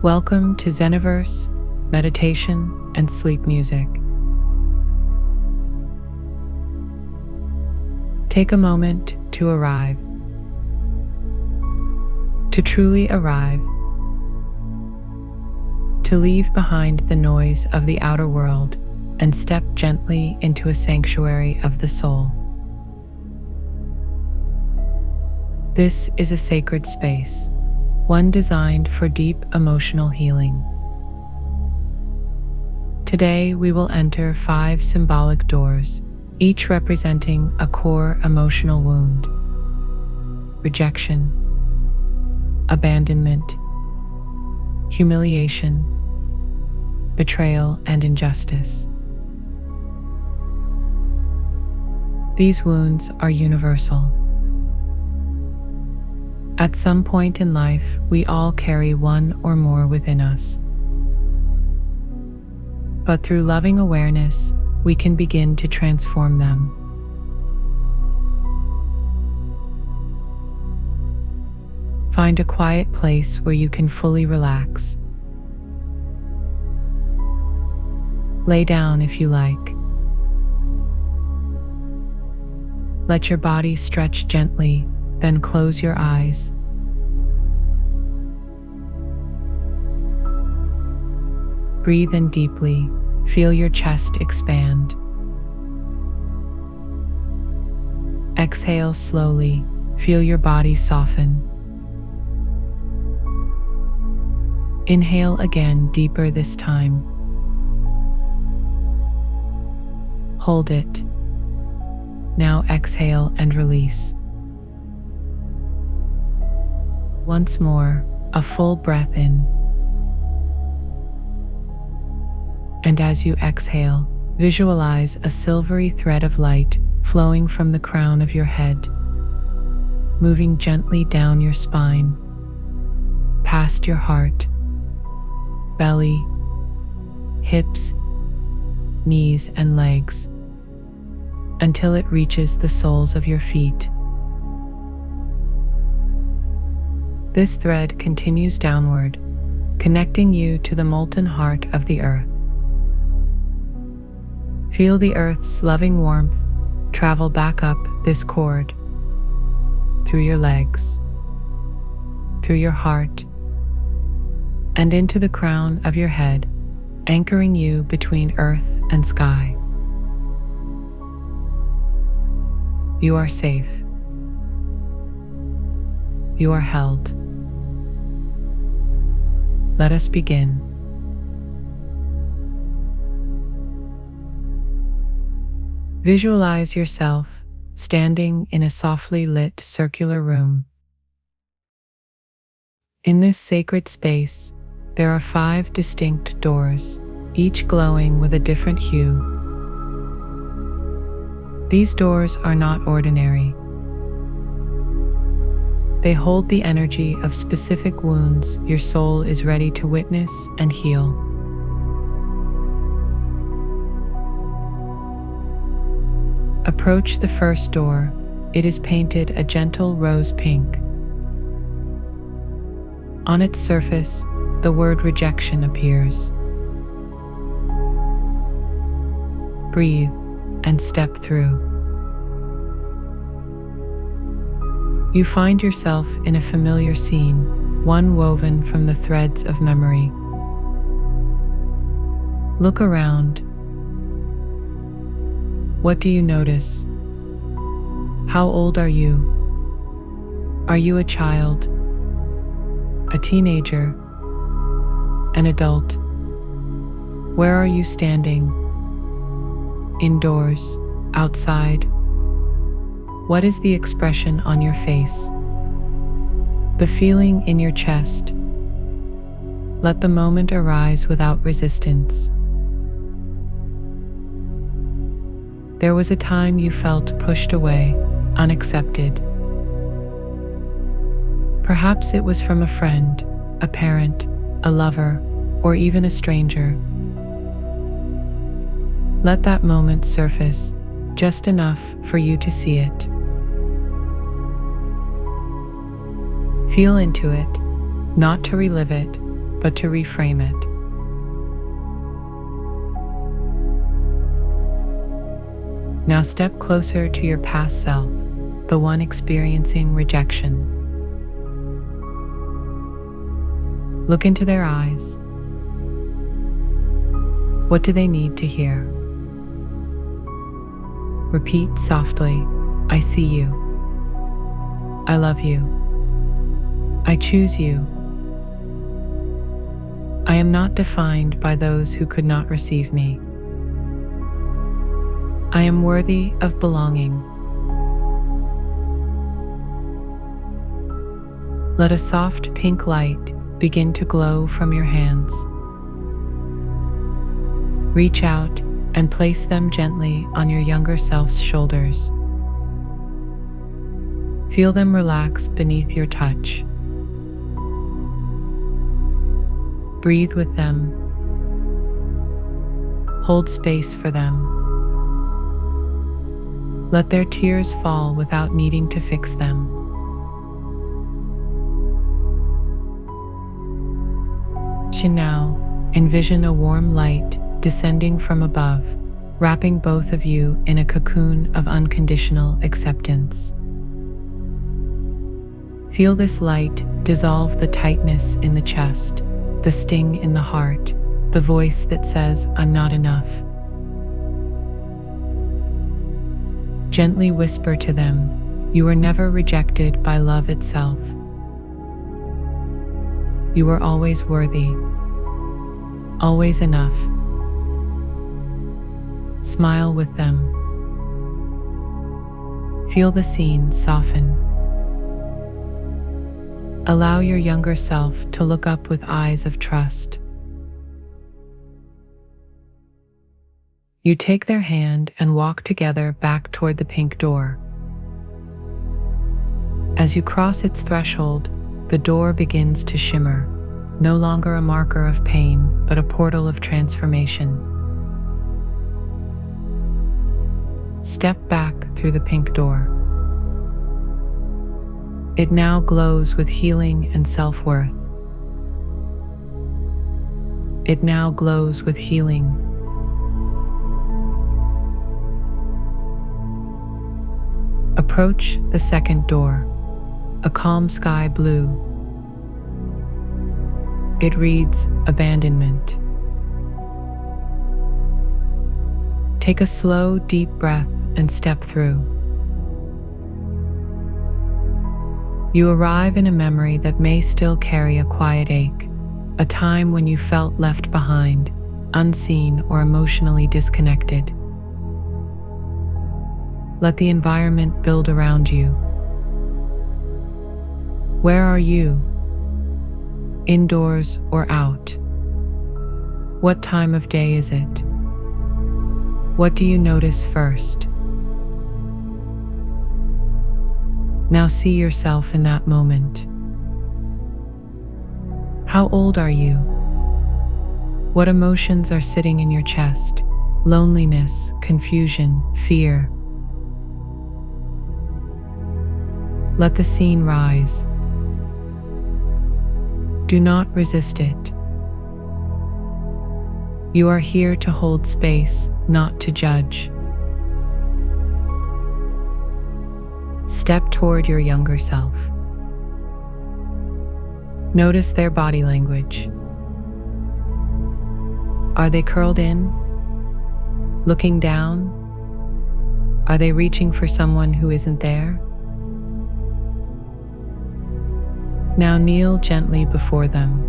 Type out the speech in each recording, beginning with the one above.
Welcome to Zeniverse, meditation and sleep music. Take a moment to arrive. To truly arrive. To leave behind the noise of the outer world and step gently into a sanctuary of the soul. This is a sacred space, one designed for deep emotional healing. Today we will enter 5 symbolic doors, each representing a core emotional wound: rejection, abandonment, humiliation, betrayal, and injustice. These wounds are universal. At some point in life, we all carry one or more within us. But through loving awareness, we can begin to transform them. Find a quiet place where you can fully relax. Lay down if you like. Let your body stretch gently, then close your eyes. Breathe in deeply, feel your chest expand. Exhale slowly, feel your body soften. Inhale again, deeper this time. Hold it. Now exhale and release. Once more, a full breath in. And as you exhale, visualize a silvery thread of light flowing from the crown of your head, moving gently down your spine, past your heart, belly, hips, knees, and legs, until it reaches the soles of your feet. This thread continues downward, connecting you to the molten heart of the earth. Feel the earth's loving warmth travel back up this cord, through your legs, through your heart, and into the crown of your head, anchoring you between earth and sky. You are safe. You are held. Let us begin. Visualize yourself standing in a softly lit circular room. In this sacred space, there are 5 distinct doors, each glowing with a different hue. These doors are not ordinary. They hold the energy of specific wounds your soul is ready to witness and heal. Approach the first door. It is painted a gentle rose pink. On its surface, the word rejection appears. Breathe and step through. You find yourself in a familiar scene, one woven from the threads of memory. Look around. What do you notice? How old are you? Are you a child? A teenager? An adult? Where are you standing? Indoors? Outside? What is the expression on your face? The feeling in your chest? Let the moment arise without resistance. There was a time you felt pushed away, unaccepted. Perhaps it was from a friend, a parent, a lover, or even a stranger. Let that moment surface, just enough for you to see it. Feel into it, not to relive it, but to reframe it. Now step closer to your past self, the one experiencing rejection. Look into their eyes. What do they need to hear? Repeat softly, I see you. I love you. I choose you. I am not defined by those who could not receive me. I am worthy of belonging. Let a soft pink light begin to glow from your hands. Reach out and place them gently on your younger self's shoulders. Feel them relax beneath your touch. Breathe with them. Hold space for them. Let their tears fall without needing to fix them. Now, envision a warm light descending from above, wrapping both of you in a cocoon of unconditional acceptance. Feel this light dissolve the tightness in the chest, the sting in the heart, the voice that says, I'm not enough. Gently whisper to them, you were never rejected by love itself. You are always worthy, always enough. Smile with them. Feel the scene soften. Allow your younger self to look up with eyes of trust. You take their hand and walk together back toward the pink door. As you cross its threshold, the door begins to shimmer, no longer a marker of pain, but a portal of transformation. Step back through the pink door. It now glows with healing and self-worth. It now glows with healing. Approach the second door, a calm sky blue. It reads, abandonment. Take a slow, deep breath and step through. You arrive in a memory that may still carry a quiet ache, a time when you felt left behind, unseen or emotionally disconnected. Let the environment build around you. Where are you? Indoors or out? What time of day is it? What do you notice first? Now see yourself in that moment. How old are you? What emotions are sitting in your chest? Loneliness, confusion, fear. Let the scene rise. Do not resist it. You are here to hold space, not to judge. Step toward your younger self. Notice their body language. Are they curled in? Looking down? Are they reaching for someone who isn't there? Now kneel gently before them.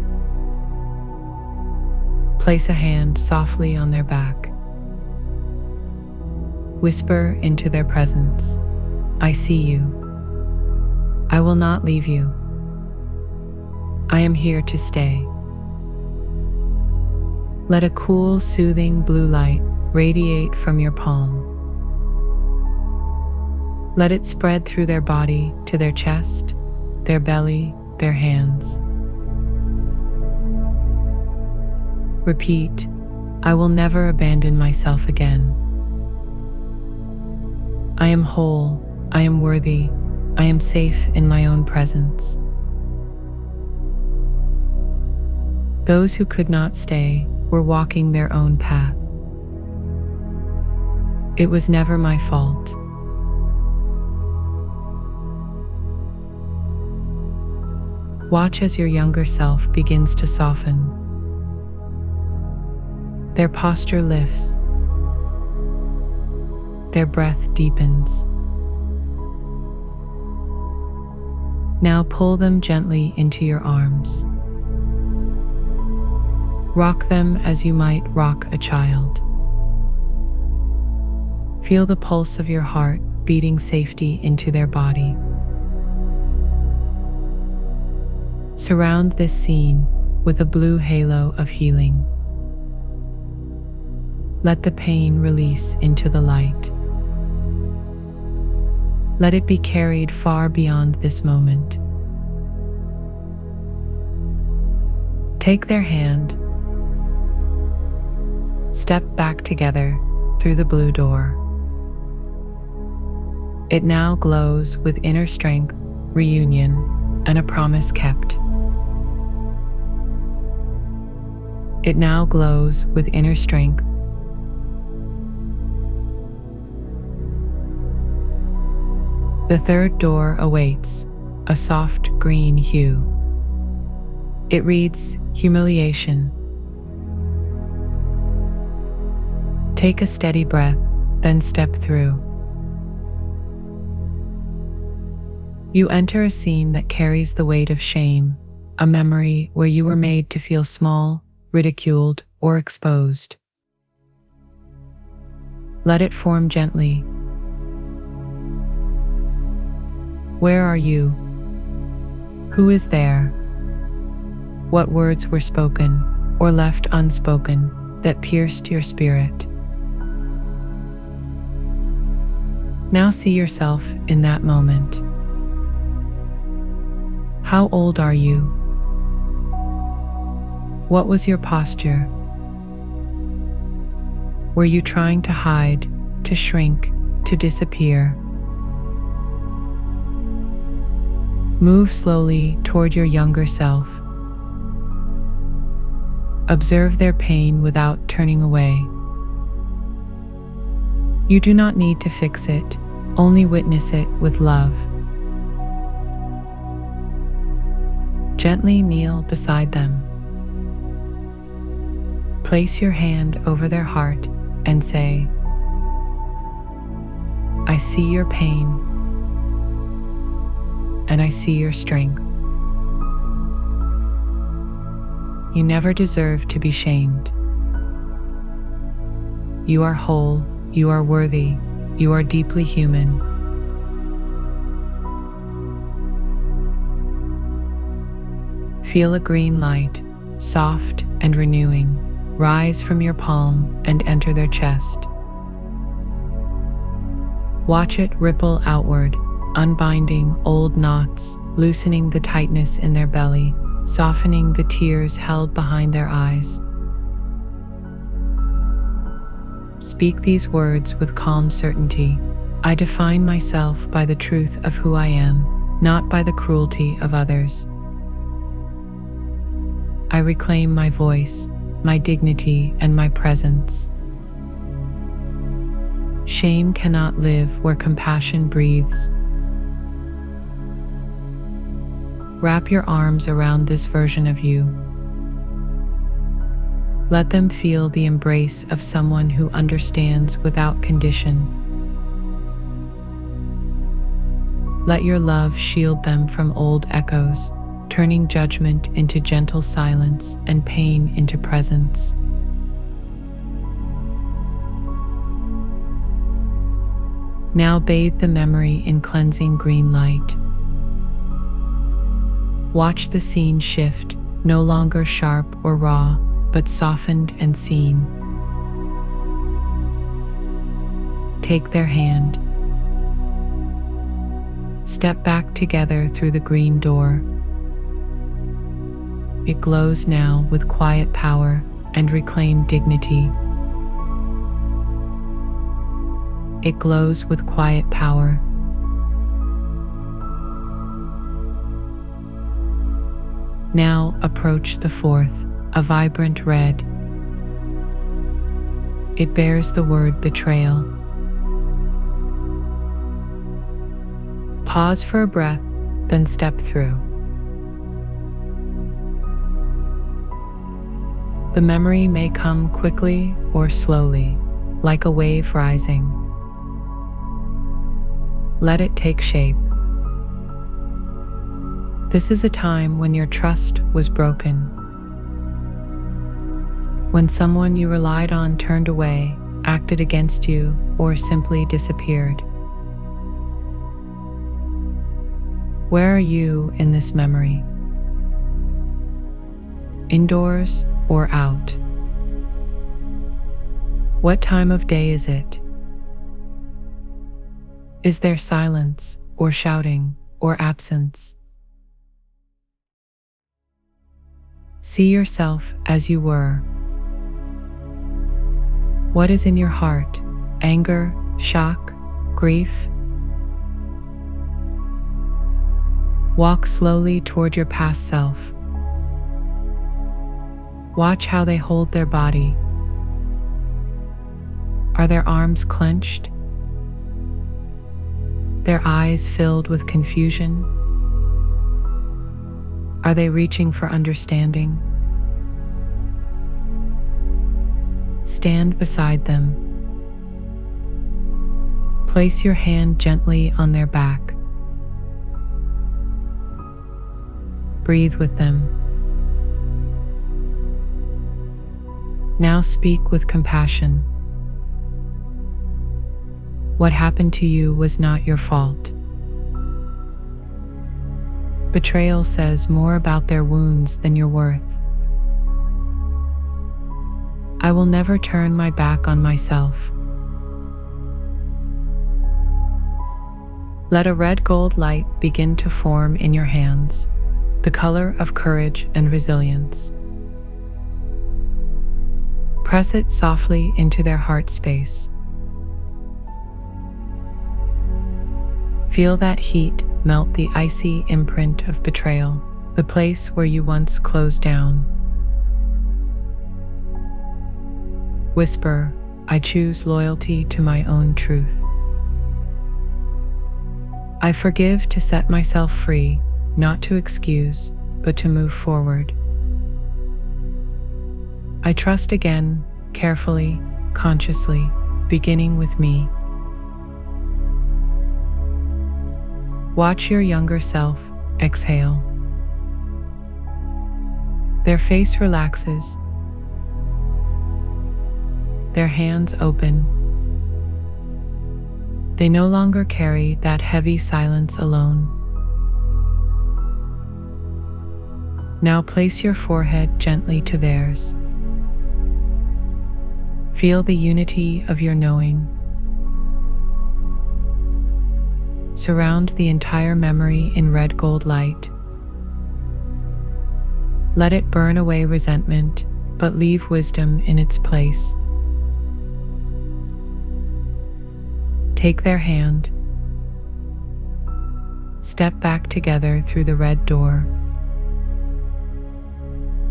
Place a hand softly on their back. Whisper into their presence, I see you. I will not leave you. I am here to stay. Let a cool, soothing blue light radiate from your palm. Let it spread through their body to their chest, their belly, their hands. Repeat, I will never abandon myself again. I am whole, I am worthy, I am safe in my own presence. Those who could not stay were walking their own path. It was never my fault. Watch as your younger self begins to soften. Their posture lifts. Their breath deepens. Now pull them gently into your arms. Rock them as you might rock a child. Feel the pulse of your heart beating safety into their body. Surround this scene with a blue halo of healing. Let the pain release into the light. Let it be carried far beyond this moment. Take their hand. Step back together through the blue door. It now glows with inner strength, reunion, and a promise kept. It now glows with inner strength. The third door awaits, a soft green hue. It reads, humiliation. Take a steady breath, then step through. You enter a scene that carries the weight of shame, a memory where you were made to feel small, ridiculed, or exposed. Let it form gently. Where are you? Who is there? What words were spoken or left unspoken that pierced your spirit? Now see yourself in that moment. How old are you? What was your posture? Were you trying to hide, to shrink, to disappear? Move slowly toward your younger self. Observe their pain without turning away. You do not need to fix it, only witness it with love. Gently kneel beside them. Place your hand over their heart and say, I see your pain, and I see your strength. You never deserve to be shamed. You are whole, you are worthy, you are deeply human. Feel a green light, soft and renewing, rise from your palm and enter their chest. Watch it ripple outward, unbinding old knots, loosening the tightness in their belly, softening the tears held behind their eyes. Speak these words with calm certainty. I define myself by the truth of who I am, not by the cruelty of others. I reclaim my voice, my dignity, and my presence. Shame cannot live where compassion breathes. Wrap your arms around this version of you. Let them feel the embrace of someone who understands without condition. Let your love shield them from old echoes, turning judgment into gentle silence and pain into presence. Now bathe the memory in cleansing green light. Watch the scene shift, no longer sharp or raw, but softened and seen. Take their hand. Step back together through the green door. It glows now with quiet power and reclaimed dignity. It glows with quiet power. Now approach the fourth, a vibrant red. It bears the word betrayal. Pause for a breath, then step through. The memory may come quickly or slowly, like a wave rising. Let it take shape. This is a time when your trust was broken, when someone you relied on turned away, acted against you, or simply disappeared. Where are you in this memory? Indoors or out? What time of day is it? Is there silence or shouting or absence? See yourself as you were. What is in your heart? Anger, shock, grief? Walk slowly toward your past self. Watch how they hold their body. Are their arms clenched? Their eyes filled with confusion? Are they reaching for understanding? Stand beside them. Place your hand gently on their back. Breathe with them. Now speak with compassion. What happened to you was not your fault. Betrayal says more about their wounds than your worth. I will never turn my back on myself. Let a red gold light begin to form in your hands, the color of courage and resilience. Press it softly into their heart space. Feel that heat melt the icy imprint of betrayal, the place where you once closed down. Whisper, I choose loyalty to my own truth. I forgive to set myself free, not to excuse, but to move forward. I trust again, carefully, consciously, beginning with me. Watch your younger self exhale. Their face relaxes. Their hands open. They no longer carry that heavy silence alone. Now place your forehead gently to theirs. Feel the unity of your knowing. Surround the entire memory in red gold light. Let it burn away resentment, but leave wisdom in its place. Take their hand. Step back together through the red door.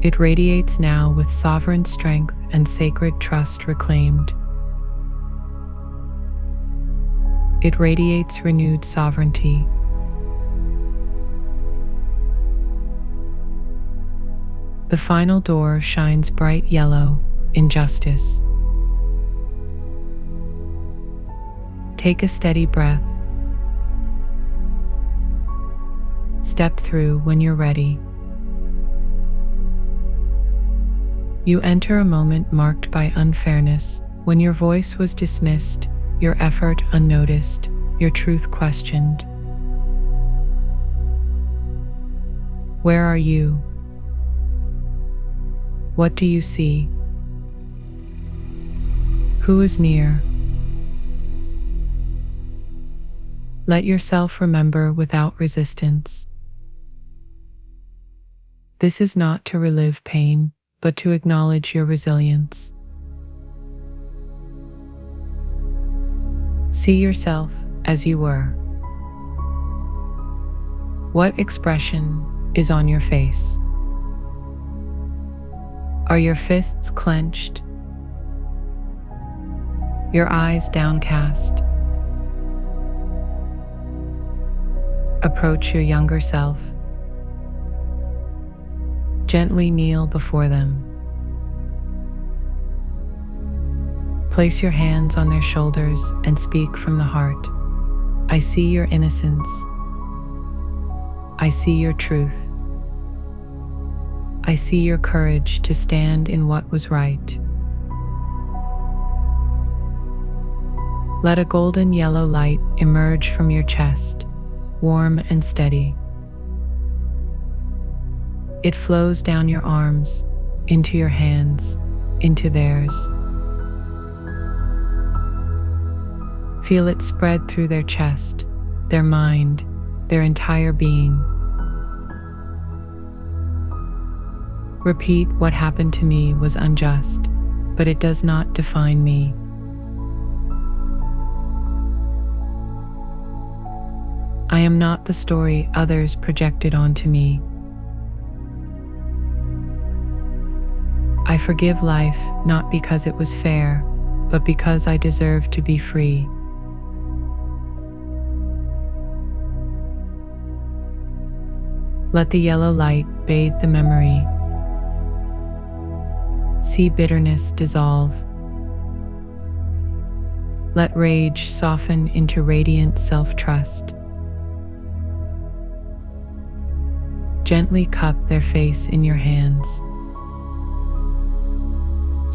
It radiates now with sovereign strength and sacred trust reclaimed. It radiates renewed sovereignty. The final door shines bright yellow, injustice. Take a steady breath. Step through when you're ready. You enter a moment marked by unfairness, when your voice was dismissed, your effort unnoticed, your truth questioned. Where are you? What do you see? Who is near? Let yourself remember without resistance. This is not to relive pain, but to acknowledge your resilience. See yourself as you were. What expression is on your face? Are your fists clenched? Your eyes downcast? Approach your younger self. Gently kneel before them. Place your hands on their shoulders and speak from the heart. I see your innocence. I see your truth. I see your courage to stand in what was right. Let a golden yellow light emerge from your chest, warm and steady. It flows down your arms, into your hands, into theirs. Feel it spread through their chest, their mind, their entire being. Repeat, what happened to me was unjust, but it does not define me. I am not the story others projected onto me. I forgive life not because it was fair, but because I deserve to be free. Let the yellow light bathe the memory. See bitterness dissolve. Let rage soften into radiant self-trust. Gently cup their face in your hands.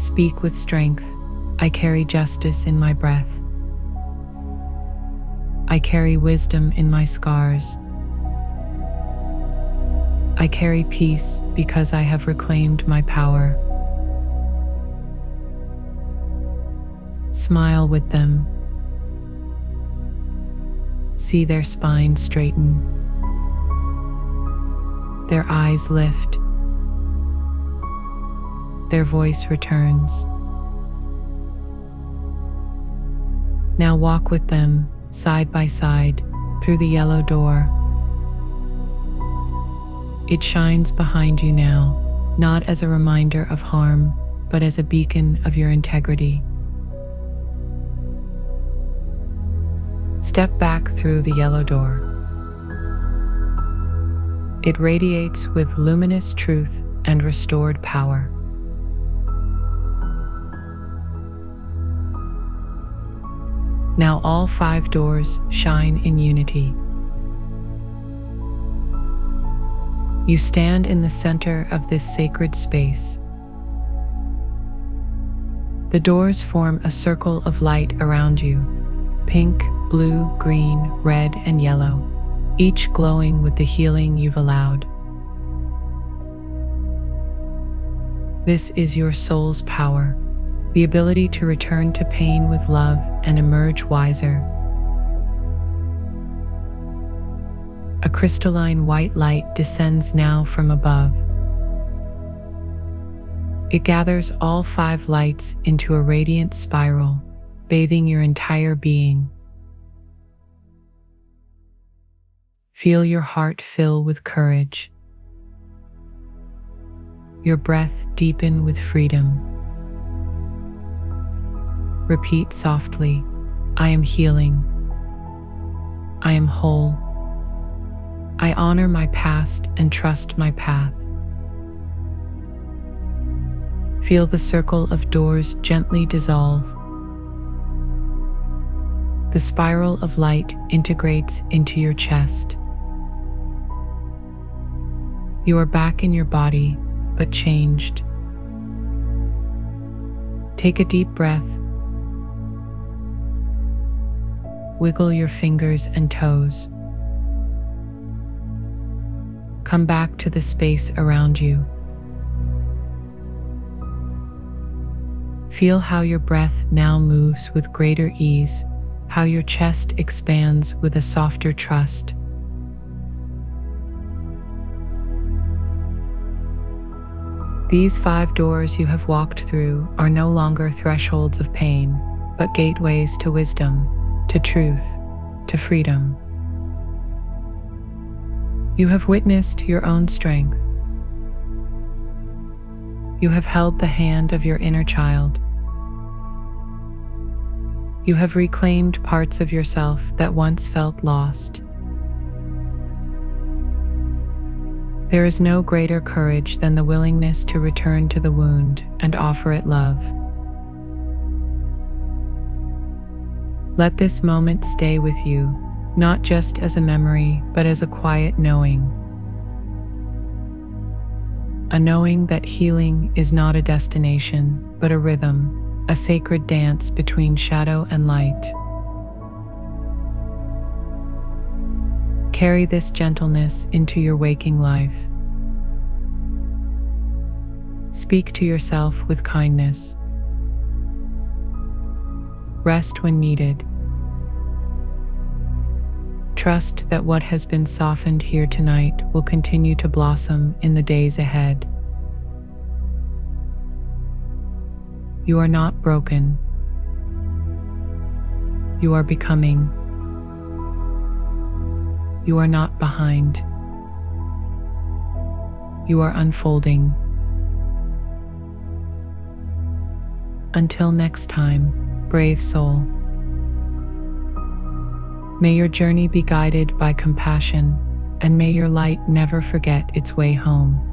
Speak with strength. I carry justice in my breath. I carry wisdom in my scars. I carry peace because I have reclaimed my power. Smile with them. See their spine straighten. Their eyes lift. Their voice returns. Now walk with them, side by side, through the yellow door. It shines behind you now, not as a reminder of harm, but as a beacon of your integrity. Step back through the yellow door. It radiates with luminous truth and restored power. Now all 5 doors shine in unity. You stand in the center of this sacred space. The doors form a circle of light around you, pink, blue, green, red, and yellow, each glowing with the healing you've allowed. This is your soul's power, the ability to return to pain with love and emerge wiser. A crystalline white light descends now from above. It gathers all 5 lights into a radiant spiral, bathing your entire being. Feel your heart fill with courage. Your breath deepen with freedom. Repeat softly, I am healing. I am whole. I honor my past and trust my path. Feel the circle of doors gently dissolve. The spiral of light integrates into your chest. You are back in your body, but changed. Take a deep breath. Wiggle your fingers and toes. Come back to the space around you. Feel how your breath now moves with greater ease, how your chest expands with a softer trust. These 5 doors you have walked through are no longer thresholds of pain, but gateways to wisdom, to truth, to freedom. You have witnessed your own strength. You have held the hand of your inner child. You have reclaimed parts of yourself that once felt lost. There is no greater courage than the willingness to return to the wound and offer it love. Let this moment stay with you, not just as a memory, but as a quiet knowing. A knowing that healing is not a destination, but a rhythm, a sacred dance between shadow and light. Carry this gentleness into your waking life. Speak to yourself with kindness. Rest when needed. Trust that what has been softened here tonight will continue to blossom in the days ahead. You are not broken. You are becoming. You are not behind. You are unfolding. Until next time, brave soul. May your journey be guided by compassion, and may your light never forget its way home.